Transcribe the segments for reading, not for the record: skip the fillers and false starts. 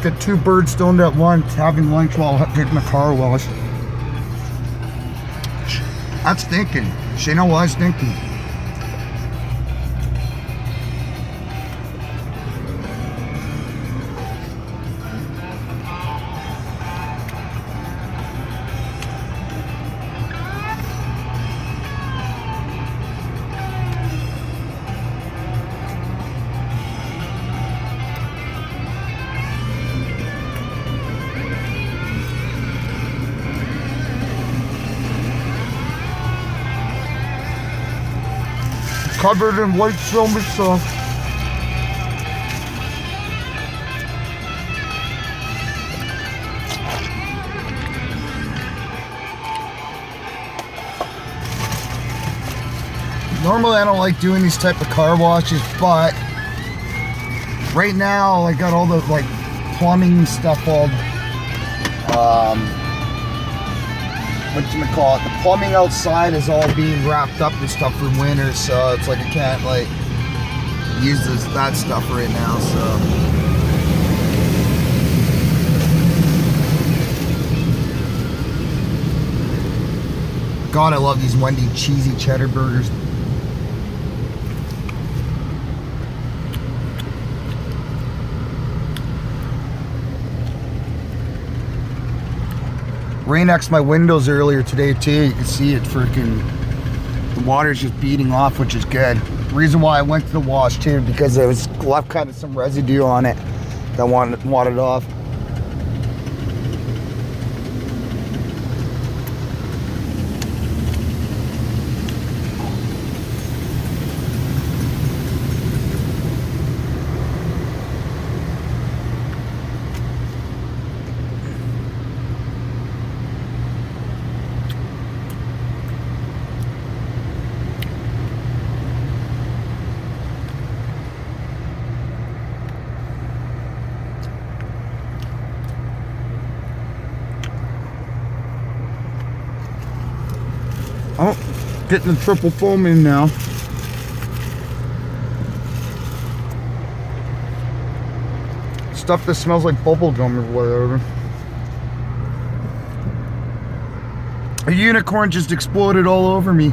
get two birds stoned at once, having lunch while getting a car wash. That's thinking. Shayna was thinking. Covered in white silver stuff. Normally I don't like doing these type of car washes, but right now I got all the like plumbing stuff all whatchamacallit, the plumbing outside is all being wrapped up and stuff for winter, so it's like I can't like use that stuff right now, so. God, I love these Wendy cheesy cheddar burgers. Rain next to my windows earlier today too. You can see it freaking, the water's just beating off, which is good. The reason why I went to the wash too, because there was left kind of some residue on it that wanted off. Oh, getting the triple foam in now. Stuff that smells like bubble gum or whatever. A unicorn just exploded all over me.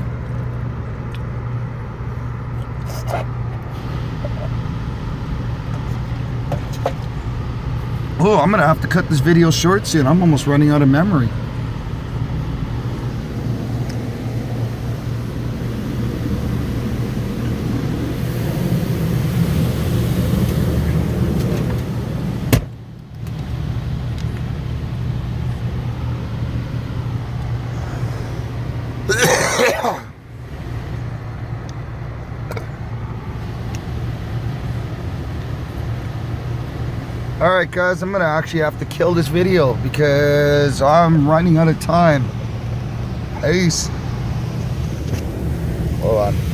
Oh, I'm gonna have to cut this video short soon. I'm almost running out of memory. Alright guys, I'm gonna actually have to kill this video because I'm running out of time. Peace. Hold on.